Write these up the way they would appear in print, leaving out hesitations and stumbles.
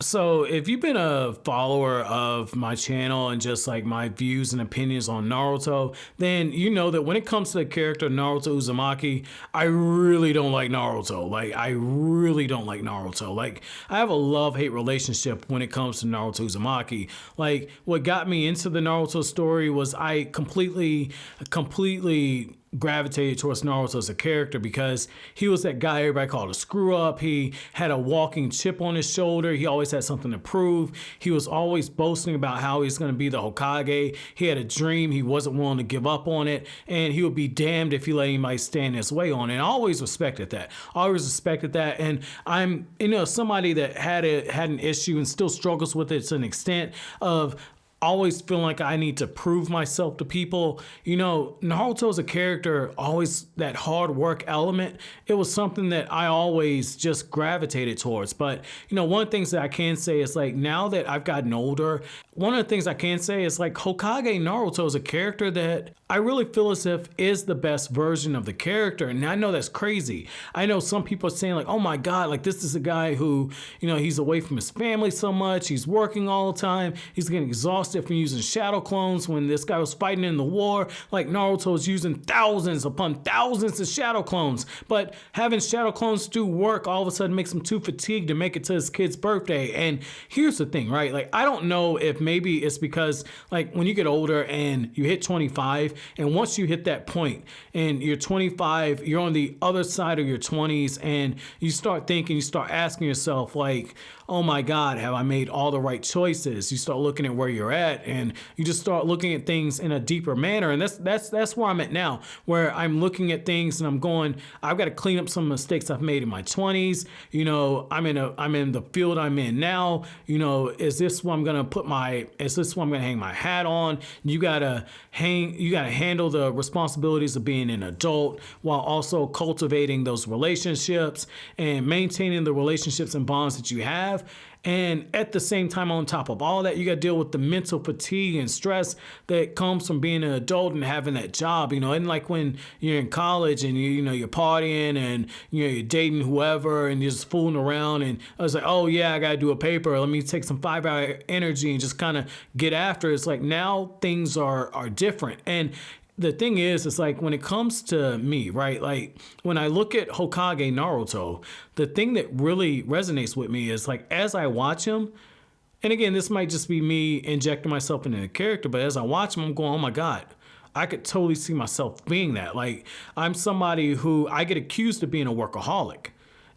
So, if you've been a follower of my channel and just like my views and opinions on Naruto, then you know that when it comes to the character Naruto Uzumaki, I really don't like Naruto. Like, I really don't like Naruto. Like, I have a love-hate relationship when it comes to Naruto Uzumaki. Like, what got me into the Naruto story was I completely gravitated towards Naruto as a character because he was that guy everybody called a screw up. He had a walking chip on his shoulder. He always had something to prove. He was always boasting about how he's going to be the Hokage. He had a dream. He wasn't willing to give up on it. And he would be damned if he let anybody stand his way on it. And I always respected that. And I'm, somebody that had an issue and still struggles with it to an extent of always feeling like I need to prove myself to people. Naruto as a character, always that hard work element, it was something that I always just gravitated towards. But, one of the things that I can say is like now that I've gotten older, one of the things I can say is like Hokage Naruto is a character that I really feel as if is the best version of the character. And I know that's crazy. I know some people are saying like, oh my God, like this is a guy who, he's away from his family so much. He's working all the time. He's getting exhausted from using shadow clones. When this guy was fighting in the war, like Naruto was using thousands upon thousands of shadow clones. But having shadow clones do work all of a sudden makes him too fatigued to make it to his kid's birthday. And here's the thing, right? Like, I don't know if maybe it's because like when you get older and you hit 25, and once you hit that point and you're 25, you're on the other side of your 20s and you start thinking, you start asking yourself like, oh my God, have I made all the right choices? You start looking at where you're at and you just start looking at things in a deeper manner. And that's where I'm at now, where I'm looking at things and I'm going, I've got to clean up some mistakes I've made in my 20s. I'm in the field I'm in now. Is this what I'm going to hang my hat on? You got to handle the responsibilities of being an adult while also cultivating those relationships and maintaining the relationships and bonds that you have. And at the same time, on top of all that, you got to deal with the mental fatigue and stress that comes from being an adult and having that job, and like when you're in college and you're partying and you're dating whoever and you're just fooling around and I was like, oh yeah, I got to do a paper. Let me take some 5-hour energy and just kind of get after it. It's like now things are different. And the thing is, it's like when it comes to me, right? Like when I look at Hokage Naruto, the thing that really resonates with me is like as I watch him, and again, this might just be me injecting myself into the character, but as I watch him, I'm going, oh my God, I could totally see myself being that. Like I'm somebody who I get accused of being a workaholic,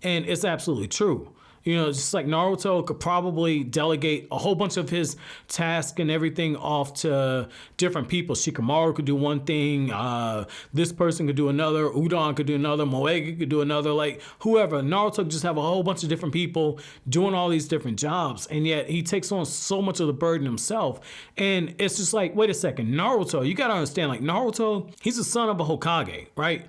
and it's absolutely true. Just like Naruto could probably delegate a whole bunch of his tasks and everything off to different people. Shikamaru could do one thing. This person could do another. Udon could do another. Moegi could do another. Like whoever. Naruto could just have a whole bunch of different people doing all these different jobs. And yet he takes on so much of the burden himself. And it's just like, wait a second. Naruto, you got to understand, like Naruto, he's the son of a Hokage, right?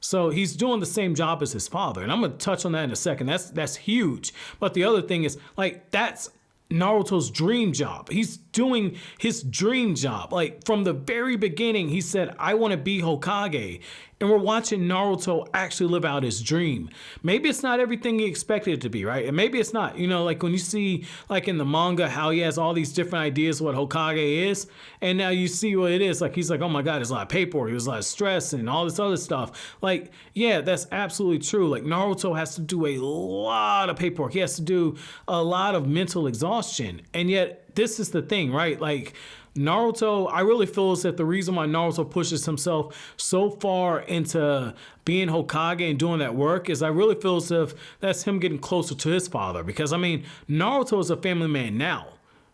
So he's doing the same job as his father. And I'm going to touch on that in a second. That's huge. But the other thing is, like, that's Naruto's dream job. He's doing his dream job. Like, from the very beginning, he said, I want to be Hokage. And we're watching Naruto actually live out his dream. Maybe it's not everything he expected it to be, right? And maybe it's not. Like when you see, like in the manga, how he has all these different ideas of what Hokage is, and now you see what it is. Like he's like, oh my God, there's a lot of paperwork, there's a lot of stress, and all this other stuff. Like, yeah, that's absolutely true. Like Naruto has to do a lot of paperwork. He has to do a lot of mental exhaustion. And yet, this is the thing, right? Like, Naruto, I really feel as if the reason why Naruto pushes himself so far into being Hokage and doing that work is I really feel as if that's him getting closer to his father. Because, I mean, Naruto is a family man now.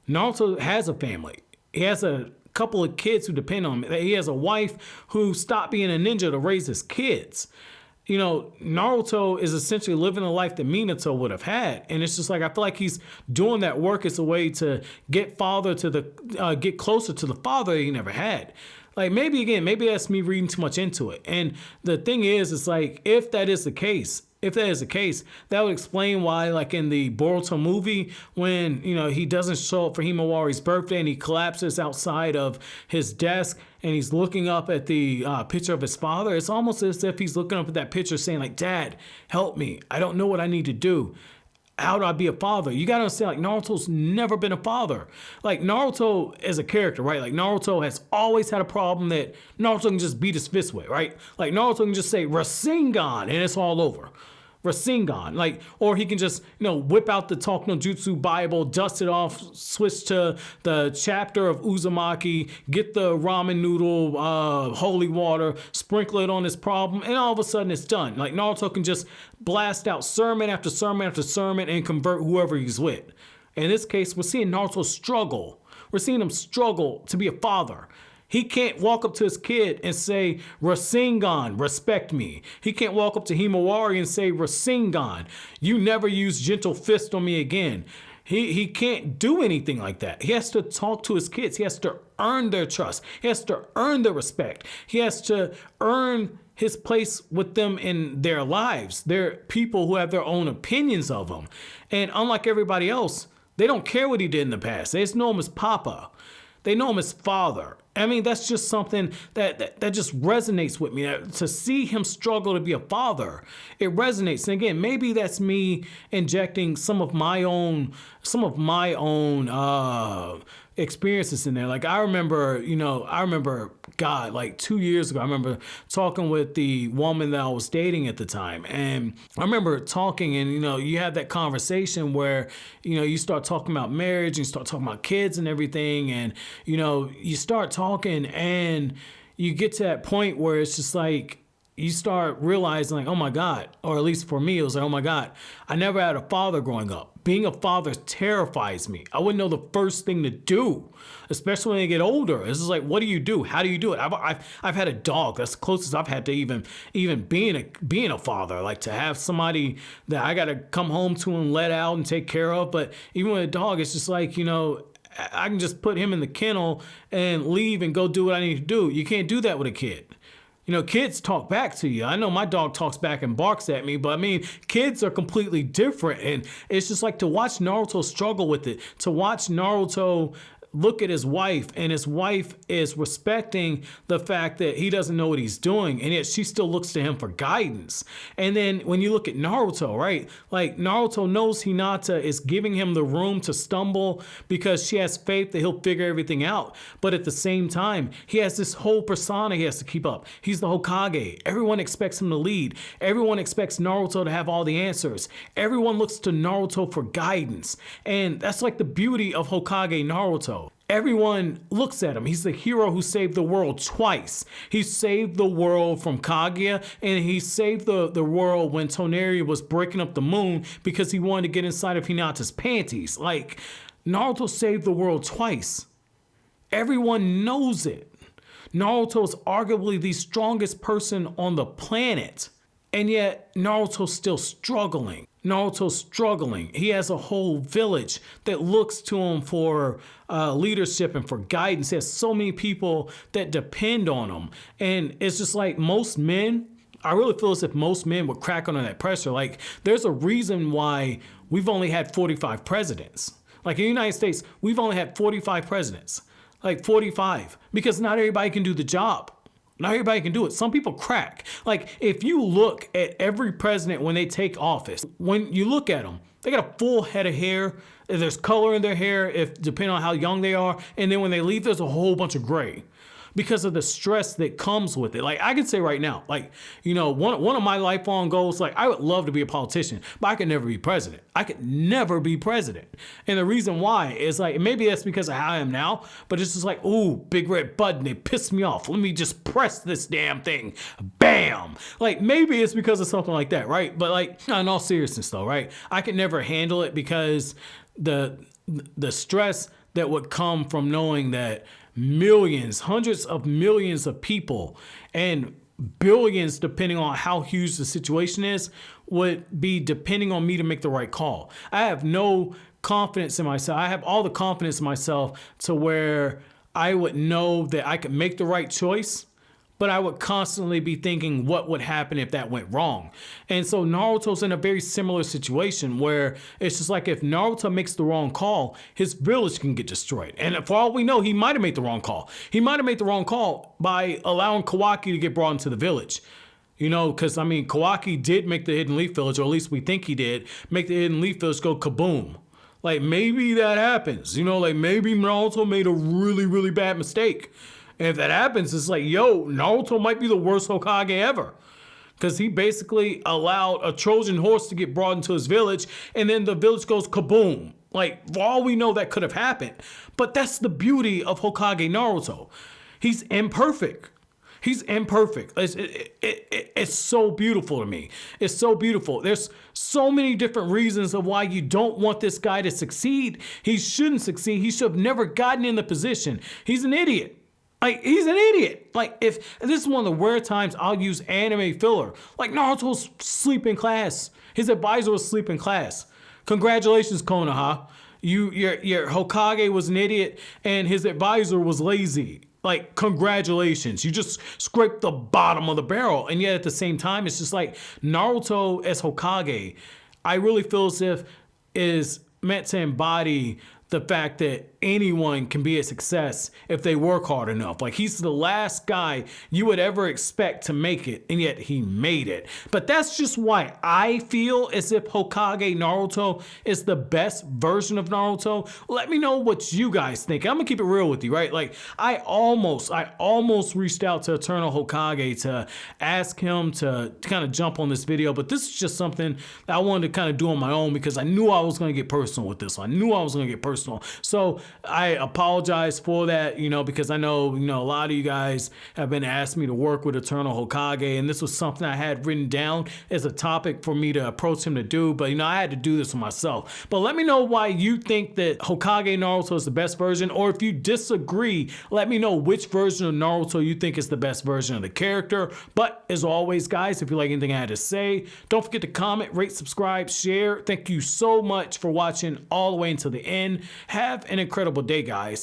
Naruto has a family. He has a couple of kids who depend on him. He has a wife who stopped being a ninja to raise his kids. Naruto is essentially living the life that Minato would have had. And it's just like, I feel like he's doing that work as a way to get closer to the father he never had. Like maybe that's me reading too much into it. And the thing is, it's like, if that is the case, that would explain why, like in the Boruto movie, when, he doesn't show up for Himawari's birthday and he collapses outside of his desk and he's looking up at the picture of his father, it's almost as if he's looking up at that picture saying like, Dad, help me. I don't know what I need to do. how do I be a father? You gotta understand, like, Naruto's never been a father. Like, Naruto as a character, right? Like, Naruto has always had a problem that Naruto can just beat his fist with, right? Like, Naruto can just say Rasengan and it's all over. Rasengan, like, or he can just, whip out the Talk No Jutsu Bible, dust it off, switch to the chapter of Uzumaki, get the ramen noodle, holy water, sprinkle it on his problem, and all of a sudden it's done. Like, Naruto can just blast out sermon after sermon after sermon and convert whoever he's with. In this case, we're seeing Naruto struggle. We're seeing him struggle to be a father. He can't walk up to his kid and say, Rasengan, respect me. He can't walk up to Himawari and say, Rasengan, you never use gentle fist on me again. He can't do anything like that. He has to talk to his kids. He has to earn their trust. He has to earn their respect. He has to earn his place with them in their lives. They're people who have their own opinions of him. And unlike everybody else, they don't care what he did in the past. They just know him as Papa. They know him as father. I mean, that's just something that just resonates with me. To see him struggle to be a father, it resonates. And again, maybe that's me injecting some of my own experiences in there. Like, I remember, God, like 2 years ago, I remember talking with the woman that I was dating at the time. And I remember talking and, you have that conversation where, you start talking about marriage and you start talking about kids and everything. And, you start talking and you get to that point where it's just like, you start realizing, like, oh my God, or at least for me, it was like, oh my God, I never had a father growing up. Being a father terrifies me. I wouldn't know the first thing to do, especially when I get older. It's just like, what do you do? How do you do it? I've had a dog. That's the closest I've had to even being a father. Like, to have somebody that I got to come home to and let out and take care of. But even with a dog, it's just like, I can just put him in the kennel and leave and go do what I need to do. You can't do that with a kid. Kids talk back to you. I know my dog talks back and barks at me, but I mean, kids are completely different. And it's just like to watch Naruto struggle with it, to watch Naruto look at his wife, and his wife is respecting the fact that he doesn't know what he's doing, and yet she still looks to him for guidance. And then when you look at Naruto, right? Like, Naruto knows Hinata is giving him the room to stumble because she has faith that he'll figure everything out. But at the same time, he has this whole persona he has to keep up. He's the Hokage. Everyone expects him to lead. Everyone expects Naruto to have all the answers. Everyone looks to Naruto for guidance. And that's like the beauty of Hokage Naruto. Everyone looks at him. He's the hero who saved the world twice. He saved the world from Kaguya, and he saved the world when Toneri was breaking up the moon because he wanted to get inside of Hinata's panties. Like, Naruto saved the world twice. Everyone knows it. Naruto is arguably the strongest person on the planet, and yet Naruto's still struggling. Naruto's struggling. He has a whole village that looks to him for leadership and for guidance. He has so many people that depend on him. And it's just like most men, I really feel as if most men would crack under that pressure. Like, there's a reason why we've only had 45 presidents. Like, in the United States, we've only had 45 presidents. Like, 45. Because not everybody can do the job. Not everybody can do it. Some people crack. Like, if you look at every president when they take office, when you look at them, they got a full head of hair. There's color in their hair, depending on how young they are. And then when they leave, there's a whole bunch of gray because of the stress that comes with it. Like, I can say right now, like, one of my lifelong goals, like, I would love to be a politician, but I could never be president. I could never be president. And the reason why is, like, maybe that's because of how I am now, but it's just like, ooh, big red button, it pissed me off. Let me just press this damn thing. Bam. Like, maybe it's because of something like that, right? But, like, in all seriousness though, right? I could never handle it because the stress that would come from knowing that millions, hundreds of millions of people, and billions, depending on how huge the situation is, would be depending on me to make the right call. I have no confidence in myself. I have all the confidence in myself to where I would know that I could make the right choice, but I would constantly be thinking what would happen if that went wrong. And so Naruto's in a very similar situation where it's just like, if Naruto makes the wrong call, his village can get destroyed. And for all we know, he might have made the wrong call. He might have made the wrong call by allowing Kawaki to get brought into the village. You know, because I mean, Kawaki did make the Hidden Leaf Village, or at least we think he did, make the Hidden Leaf Village go kaboom. Like maybe that happens, you know, like maybe Naruto made a really, really bad mistake. And if that happens, it's like, yo, Naruto might be the worst Hokage ever. Because he basically allowed a Trojan horse to get brought into his village, and then the village goes kaboom. Like, for all we know, that could have happened. But that's the beauty of Hokage Naruto. He's imperfect. He's imperfect. It's so beautiful to me. It's so beautiful. There's so many different reasons of why you don't want this guy to succeed. He shouldn't succeed. He should have never gotten in the position. He's an idiot. Like, he's an idiot. Like, if this is one of the rare times I'll use anime filler. Like, Naruto's sleep in class. His advisor was asleep in class. Congratulations, Konoha. Your Hokage was an idiot and his advisor was lazy. Like, congratulations. You just scraped the bottom of the barrel. And yet at the same time, it's just like Naruto as Hokage, I really feel as if is meant to embody the fact that anyone can be a success if they work hard enough. Like, he's the last guy you would ever expect to make it, and yet he made it. But that's just why I feel as if Hokage Naruto is the best version of Naruto. Let me know what you guys think. I'm gonna keep it real with you, right? Like, I almost reached out to Eternal Hokage to ask him to kind of jump on this video, but this is just something that I wanted to kind of do on my own because I knew I was gonna get personal with this one. I knew I was gonna get personal. So I apologize for that, you know, because I know, you know, a lot of you guys have been asking me to work with Eternal Hokage, and this was something I had written down as a topic for me to approach him to do, but, you know, I had to do this for myself. But let me know why you think that Hokage Naruto is the best version, or if you disagree, let me know which version of Naruto you think is the best version of the character. But as always, guys, if you like anything I had to say, don't forget to comment, rate, subscribe, share. Thank you so much for watching all the way until the end. Have an incredible day, guys.